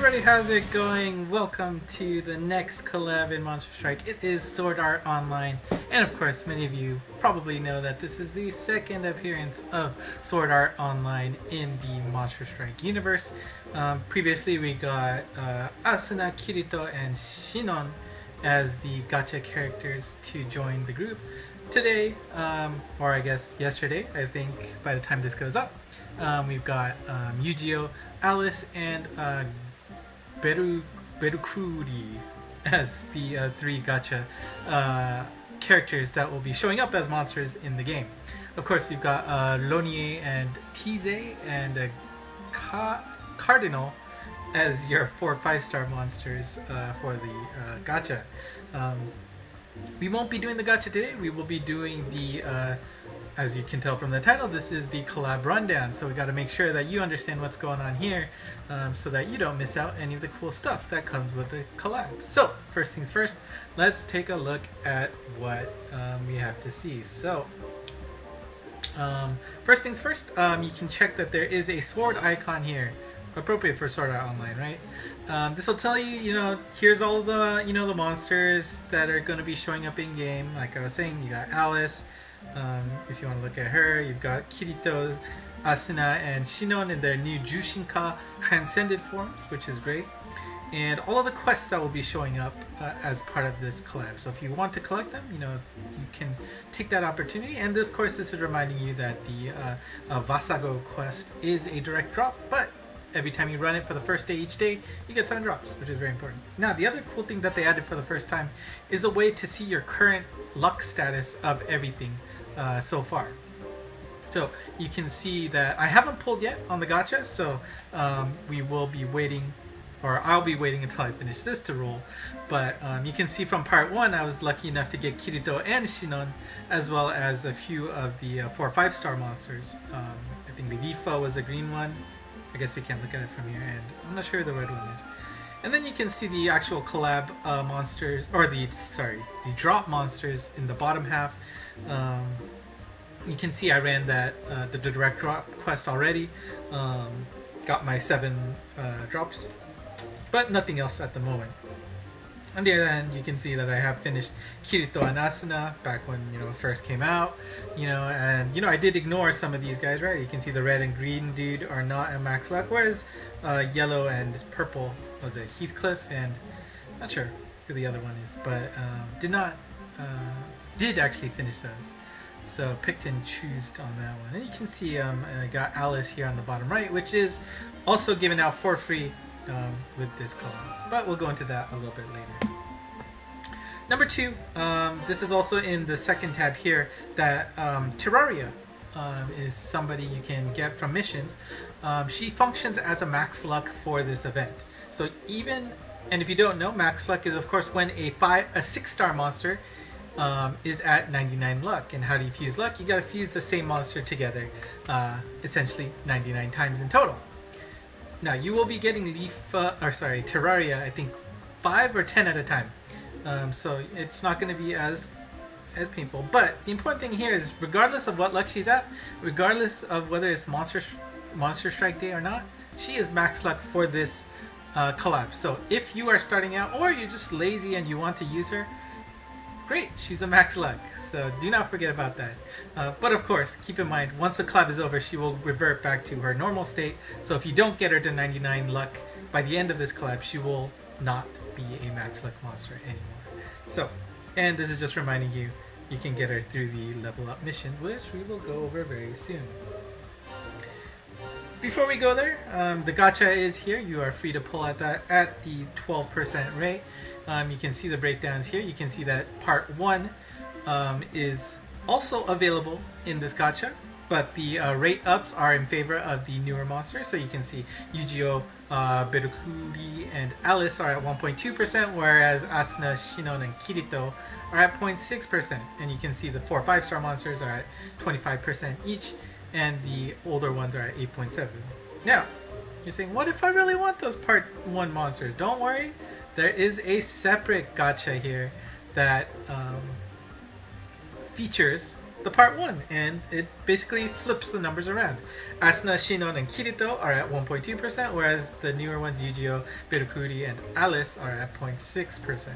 everybody, how's it going? Welcome to the next collab in Monster Strike. It is Sword Art Online, and of course many of you probably know that this is the second appearance of Sword Art Online in the Monster Strike universe. Previously we got Asuna, Kirito, and Sinon as the gacha characters to join the group. Today, or I guess yesterday, I think by the time this goes up, we've got Eugeo, Alice, and Bercouli as the three gacha characters that will be showing up as monsters in the game. Of course, we've got Lonier and Tize and Cardinal as your 4 5-star monsters for the gacha. We won't be doing the gacha today. We will be doing the, as you can tell from the title, this is the collab rundown. So we got to make sure that you understand what's going on here so that you don't miss out any of the cool stuff that comes with the collab. So first things first, let's take a look at what we have to see. So first things first, you can check that there is a sword icon here, appropriate for Sword Art Online, right? This will tell you, here's all the, the monsters that are going to be showing up in game. Like I was saying, you got Alice. If you want to look at her, you've got Kirito, Asuna, and Sinon in their new Jushinka Transcended forms, which is great. And all of the quests that will be showing up as part of this collab. So if you want to collect them, you can take that opportunity. And of course, this is reminding you that the Vasago quest is a direct drop, but every time you run it for the first day each day, you get 7 drops, which is very important. Now, the other cool thing that they added for the first time is a way to see your current luck status of everything so far. So you can see that I haven't pulled yet on the gacha, so we will be waiting, or I'll be waiting until I finish this to roll. But you can see from part 1, I was lucky enough to get Kirito and Sinon, as well as a few of the 4 5-star monsters. I think the Lifa was a green one. I guess we can't look at it from here, and I'm not sure who the red one is. And then you can see the actual collab monsters, or the drop monsters in the bottom half. You can see I ran that the direct drop quest already. Got my 7 drops, but nothing else at the moment. On the other hand, you can see that I have finished Kirito and Asuna back when it first came out, and I did ignore some of these guys, right? You can see the red and green dude are not at max luck, whereas yellow and purple was a Heathcliff, and not sure who the other one is, but did actually finish those. So picked and choose on that one. And you can see I got Alice here on the bottom right, which is also given out for free with this collab, but we'll go into that a little bit later. Number 2, this is also in the second tab here, that Terraria is somebody you can get from missions. She functions as a max luck for this event. So and if you don't know, max luck is of course when a 6-star monster is at 99 luck. And how do you fuse luck? You gotta fuse the same monster together, essentially 99 times in total. Now you will be getting Terraria, I think 5 or 10 at a time. So it's not going to be as painful. But the important thing here is, regardless of what luck she's at, regardless of whether it's Monster Strike Day or not, she is max luck for this collab. So if you are starting out, or you're just lazy and you want to use her, great, she's a max luck. So do not forget about that. But of course, keep in mind, once the collab is over, she will revert back to her normal state. So if you don't get her to 99 luck by the end of this collab, she will not be a max luck monster anymore. So, and this is just reminding you, you can get her through the level up missions, which we will go over very soon. Before we go there, the gacha is here. You are free to pull at that at the 12% rate. You can see the breakdowns here. You can see that part 1 is also available in this gacha, but the rate ups are in favor of the newer monsters. So you can see Eugeo, Bercouli, and Alice are at 1.2%, whereas Asuna, Sinon, and Kirito are at 0.6%. And you can see the 4 5-star monsters are at 25% each, and the older ones are at 8.7%. Now, you're saying, what if I really want those part 1 monsters? Don't worry, there is a separate gacha here that features the part 1, and it basically flips the numbers around. Asuna, Sinon, and Kirito are at 1.2%, whereas the newer ones, Eugeo, Bercouli, and Alice are at 0.6%.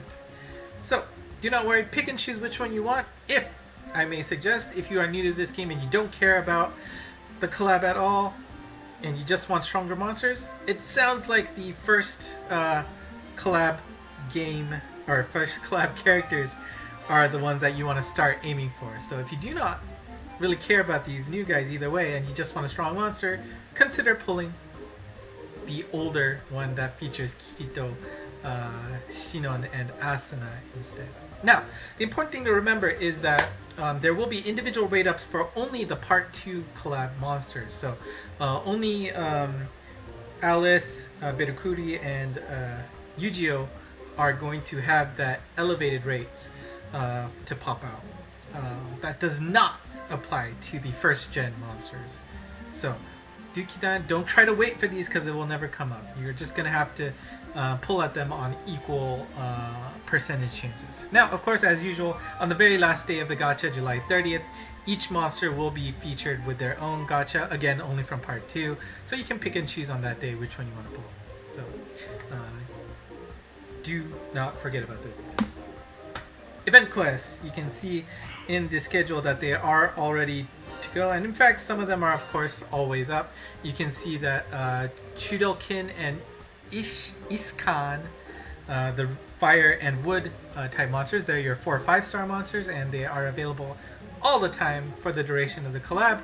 So, do not worry, pick and choose which one you want. If I may suggest, if you are new to this game and you don't care about the collab at all, and you just want stronger monsters, it sounds like the first collab game, or first collab characters are the ones that you want to start aiming for. So if you do not really care about these new guys either way, and you just want a strong monster, consider pulling the older one that features Kirito, Sinon, and Asuna instead. Now, the important thing to remember is that there will be individual rate ups for only the Part 2 collab monsters. So only Alice, Bercouli, and Eugeo are going to have that elevated rates to pop out. That does not apply to the first gen monsters. So Dukidan, don't try to wait for these because it will never come up. You're just going to have to pull at them on equal percentage chances. Now, of course, as usual, on the very last day of the gacha, July 30th, each monster will be featured with their own gacha, again, only from part 2, so you can pick and choose on that day which one you want to pull. So, do not forget about those. Event quests, you can see in the schedule that they are already to go, and in fact, some of them are, of course, always up. You can see that Chudokin and Iskan, the fire and wood type monsters, they're your 4 5-star monsters, and they are available all the time for the duration of the collab.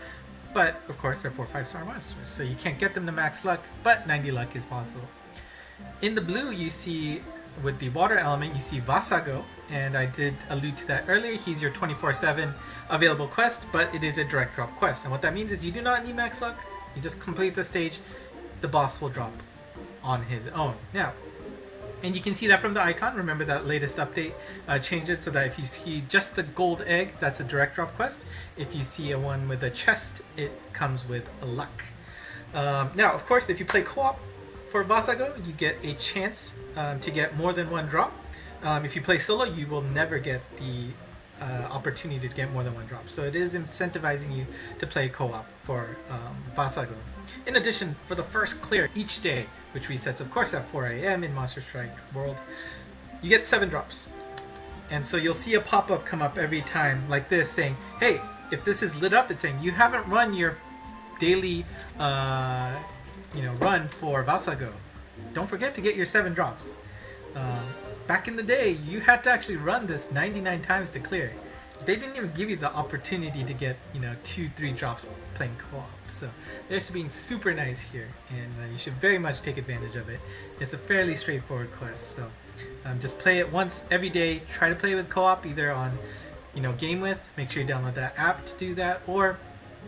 But of course, they're 4 5-star monsters, so you can't get them to max luck, but 90 luck is possible. In the blue, you see with the water element, you see Vasago, and I did allude to that earlier. He's your 24/7 available quest, but it is a direct drop quest, and what that means is you do not need max luck. You just complete the stage, the boss will drop on his own. Now, and you can see that from the icon. Remember that latest update changed it so that if you see just the gold egg, that's a direct drop quest. If you see a one with a chest, it comes with a luck. Now, of course, if you play co-op for Vasago, you get a chance to get more than one drop. If you play solo, you will never get the opportunity to get more than one drop. So it is incentivizing you to play co-op for Vasago. In addition, for the first clear each day, which resets of course at 4 AM in Monster Strike World, you get 7 drops. And so you'll see a pop-up come up every time like this saying, hey, if this is lit up, it's saying you haven't run your daily run for Vasago. Don't forget to get your 7 drops. Back in the day, you had to actually run this 99 times to clear it. They didn't even give you the opportunity to get 2-3 drops playing co-op. So they're just being super nice here, and you should very much take advantage of it. It's a fairly straightforward quest, so just play it once every day. Try to play with co-op either on Game With. Make sure you download that app to do that, or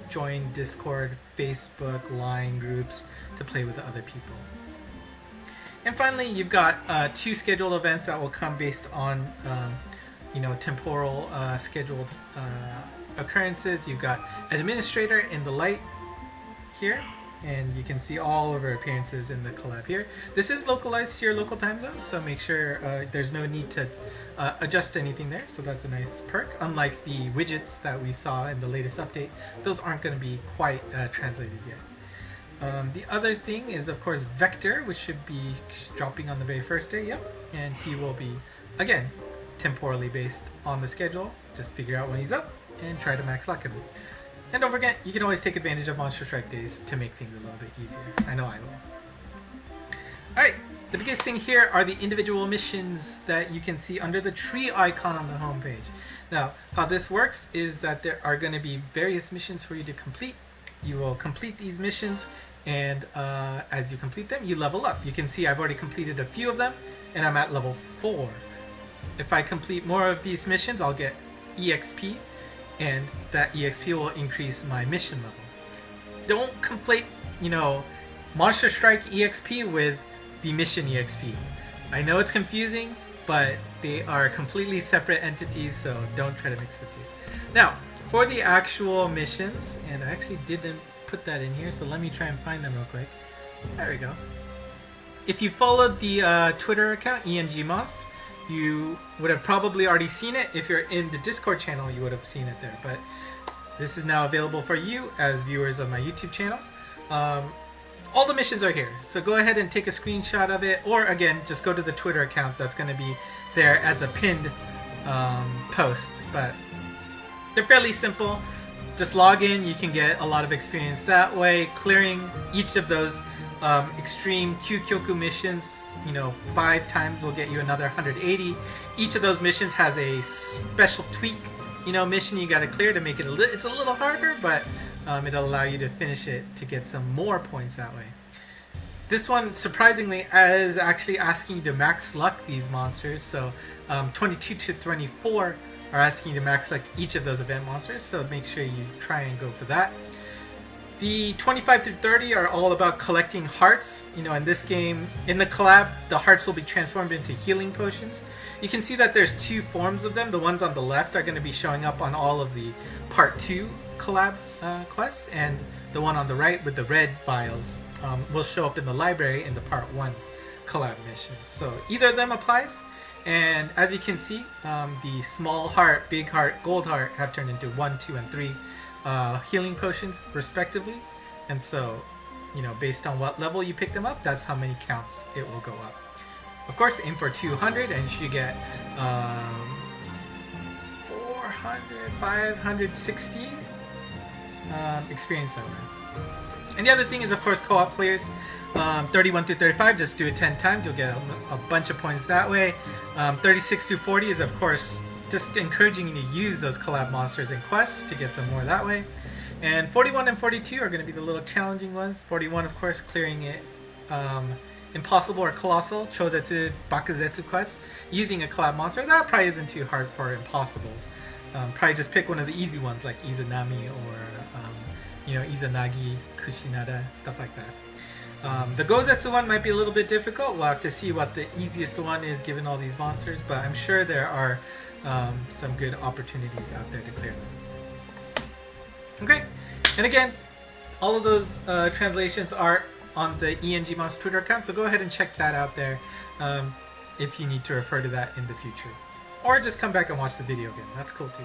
join Discord, Facebook, Line groups to play with other people. And finally, you've got 2 scheduled events that will come based on temporal scheduled occurrences. You've got Administrator in the light here, and you can see all of our appearances in the collab here. This is localized to your local time zone, so make sure there's no need to adjust anything there, so that's a nice perk. Unlike the widgets that we saw in the latest update, those aren't going to be quite translated yet. The other thing is, of course, Vector, which should be dropping on the very first day. Yep, and he will be, again, temporally based on the schedule. Just figure out when he's up and try to max luck him. And don't forget, you can always take advantage of Monster Strike days to make things a little bit easier. I know I will. Alright, the biggest thing here are the individual missions that you can see under the tree icon on the homepage. Now, how this works is that there are going to be various missions for you to complete. You will complete these missions, and as you complete them, you level up. You can see I've already completed a few of them, and I'm at level 4. If I complete more of these missions, I'll get EXP, and that EXP will increase my mission level. Don't conflate, Monster Strike EXP with the mission EXP. I know it's confusing, but they are completely separate entities, so don't try to mix the two. Now, for the actual missions, and I actually didn't put that in here, so let me try and find them real quick. There we go. If you followed the Twitter account, ENGMonst, you would have probably already seen it. If you're in the Discord channel, you would have seen it there. But this is now available for you as viewers of my YouTube channel. All the missions are here, so go ahead and take a screenshot of it, or again, just go to the Twitter account that's going to be there as a pinned post. But they're fairly simple. Just log in, you can get a lot of experience that way. Clearing each of those extreme Kyukyoku missions, 5 times will get you another 180. Each of those missions has a special tweak, mission you got to clear to make it it's a little harder, but it'll allow you to finish it to get some more points that way. This one, surprisingly, is actually asking you to max luck these monsters. So 22 to 24 are asking you to max luck each of those event monsters. So make sure you try and go for that. The 25 through 30 are all about collecting hearts. In this game, in the collab, the hearts will be transformed into healing potions. You can see that there's 2 forms of them. The ones on the left are going to be showing up on all of the Part 2 collab quests, and the one on the right with the red vials will show up in the library in the Part 1 collab missions. So either of them applies, and as you can see, the small heart, big heart, gold heart have turned into 1, 2, and 3 healing potions respectively, and so based on what level you pick them up, that's how many counts it will go up. Of course, aim for 200 and you should get 400, 560 experience that way. And the other thing is, of course, co-op players. 31 to 35, just do it 10 times, you'll get a bunch of points that way. 36 to 40 is, of course, just encouraging you to use those collab monsters in quests to get some more that way. And 41 and 42 are going to be the little challenging ones. 41, of course, clearing it impossible or colossal Chozetsu Bakuzetsu quest using a collab monster. That probably isn't too hard for impossibles. Probably just pick one of the easy ones like Izanami or Izanagi, Kushinada, stuff like that. The Gozetsu one might be a little bit difficult. We'll have to see what the easiest one is given all these monsters, but I'm sure there are some good opportunities out there to clear them. Okay, and again, all of those translations are on the ENG Monster Twitter account, so go ahead and check that out there if you need to refer to that in the future. Or just come back and watch the video again. That's cool too.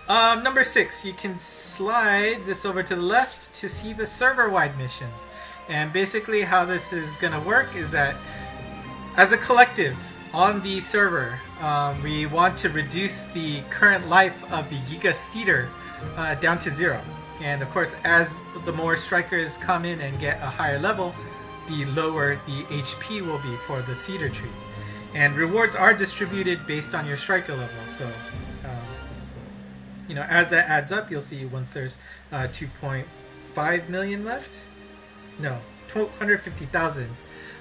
Number 6, you can slide this over to the left to see the server-wide missions. And basically how this is going to work is that as a collective on the server, we want to reduce the current life of the Gigas Cedar down to 0. And of course, as the more strikers come in and get a higher level, the lower the HP will be for the Cedar tree. And rewards are distributed based on your striker level. So, as that adds up, you'll see once there's 2.5 million left, no, 250,000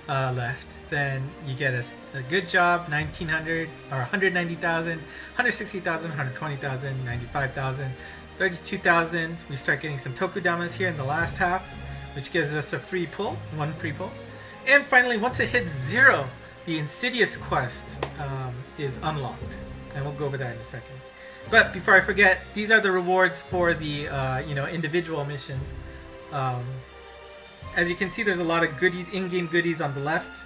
left, then you get a good job, 1,900 or 190,000, 160,000, 120,000, 95,000, 32,000. We start getting some Tokudamas here in the last half, which gives us a free pull, 1 free pull. And finally, once it hits 0, the Insidious quest is unlocked, and we'll go over that in a second. But before I forget, these are the rewards for the individual missions. As you can see, there's a lot of goodies, in-game goodies on the left.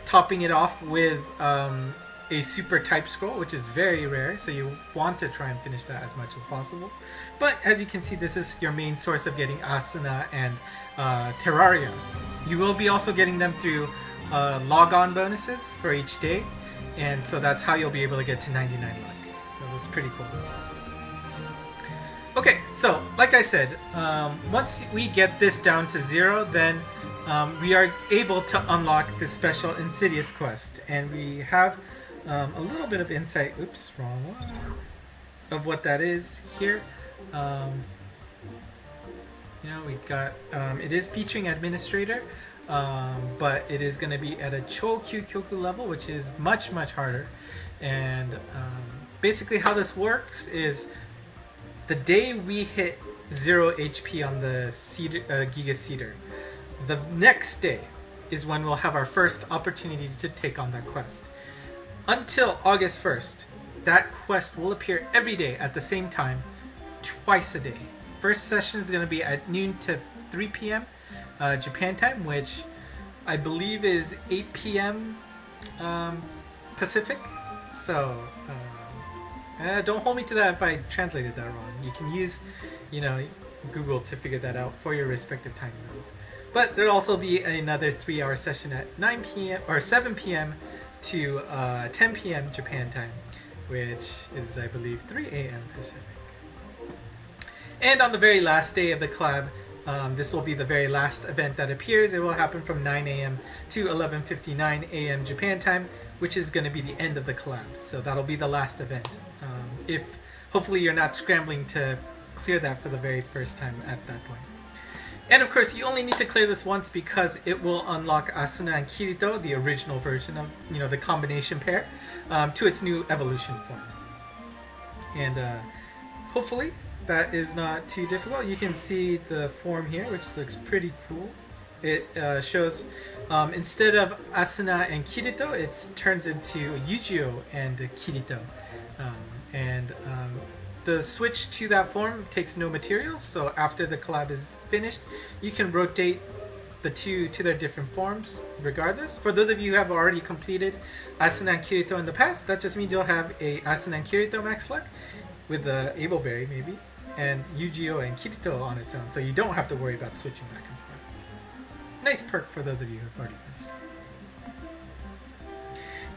Topping it off with a super type scroll, which is very rare, so you want to try and finish that as much as possible. But as you can see, this is your main source of getting Asuna and Terraria. You will be also getting them through log-on bonuses for each day, and so that's how you'll be able to get to 99 luck. So that's pretty cool. Okay, so like I said, once we get this down to 0, then we are able to unlock this special Insidious quest, and we have a little bit of insight. Oops, wrong one. Of what that is here. We've got it is featuring Administrator, but it is going to be at a Cho Kyukyoku level, which is much harder. And basically, how this works is the day we hit 0 HP on the Giga Cedar, the next day is when we'll have our first opportunity to take on that quest. Until August 1st, that quest will appear every day at the same time, twice a day. First session is going to be at noon to 3 p.m. Japan time, which I believe is 8 p.m. Pacific. So Don't hold me to that if I translated that wrong. You can use, you know, Google to figure that out for your respective time zones. But there'll also be another 3-hour session at 9 p.m. or 7 p.m. to 10 p.m. Japan time, which is, I believe, 3 a.m. Pacific. And on the very last day of the collab, this will be the very last event that appears. It will happen from 9 a.m. to 11:59 a.m. Japan time, which is going to be the end of the collab. So that'll be the last event. If hopefully you're not scrambling to clear that for the very first time at that point. And of course, you only need to clear this once because it will unlock Asuna and Kirito, the original version of, you know, the combination pair, to its new evolution form. And hopefully that is not too difficult. You can see the form here, which looks pretty cool. It shows instead of Asuna and Kirito, it turns into Eugeo and Kirito. The switch to that form takes no materials, so after the collab is finished, you can rotate the two to their different forms regardless. For those of you who have already completed Asuna and Kirito in the past, that just means you'll have a Asuna and Kirito max luck with the Ableberry maybe, and Eugeo and Kirito on its own, so you don't have to worry about switching back and forth. Nice perk for those of you who have already finished.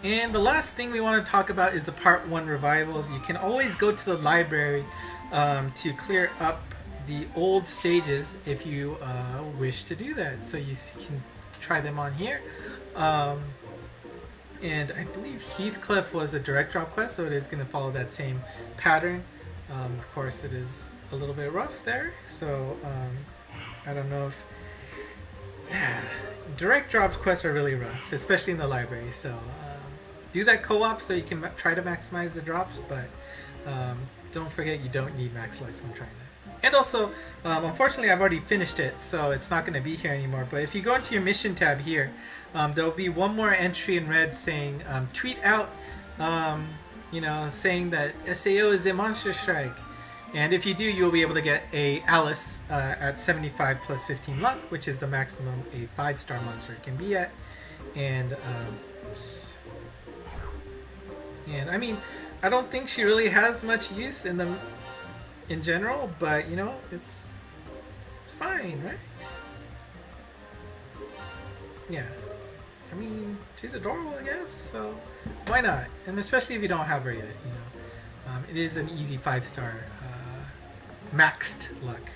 And the last thing we want to talk about is the Part 1 revivals. You can always go to the library to clear up the old stages if you wish to do that. So you can try them on here. And I believe Heathcliff was a direct drop quest, so it is going to follow that same pattern. Of course, it is a little bit rough there, so I don't know if... direct drop quests are really rough, especially in the library, so... do that co-op so you can try to maximize the drops, but don't forget you don't need max lux when trying that. And also, unfortunately I've already finished it, so it's not going to be here anymore, but if you go into your mission tab here, there'll be one more entry in red saying, tweet out, you know, saying that SAO is a monster strike. And if you do, you'll be able to get a Alice at 75 plus 15 luck, which is the maximum a 5-star monster can be at. And I mean, I don't think she really has much use in general, but you know, it's fine, right? Yeah. I mean, she's adorable, I guess, so why not? And especially if you don't have her yet, you know. It is an easy 5-star maxed luck.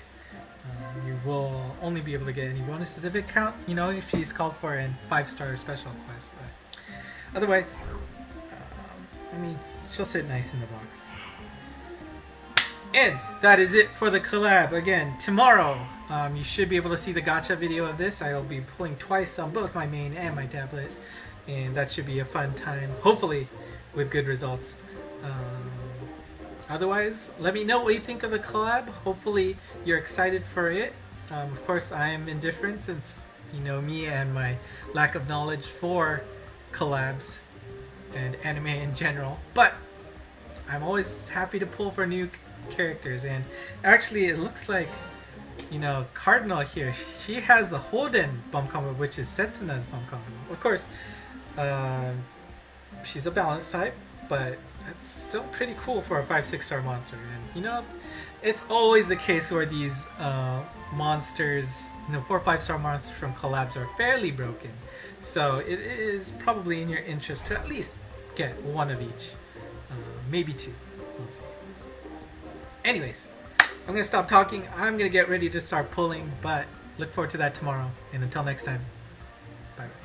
You will only be able to get any bonuses if it count, you know, if she's called for in 5-star special quest. But otherwise, I mean, she'll sit nice in the box. And that is it for the collab. Again, tomorrow, you should be able to see the gacha video of this. I will be pulling twice on both my main and my tablet. And that should be a fun time, hopefully, with good results. Otherwise, let me know what you think of the collab. Hopefully, you're excited for it. Of course, I am indifferent since you know me and my lack of knowledge for collabs and anime in general, but I'm always happy to pull for new characters. And actually it looks like, you know, Cardinal here, she has the Holden bump combo, which is Setsuna's bump combo. Of course, she's a balance type, but that's still pretty cool for a 5-6-star monster. And you know, it's always the case where these monsters, you know, 4 or 5-star monsters from collabs are fairly broken. So it is probably in your interest to at least get one of each. Maybe 2. We'll see. Anyways, I'm going to stop talking. I'm going to get ready to start pulling, but look forward to that tomorrow. And until next time, bye-bye.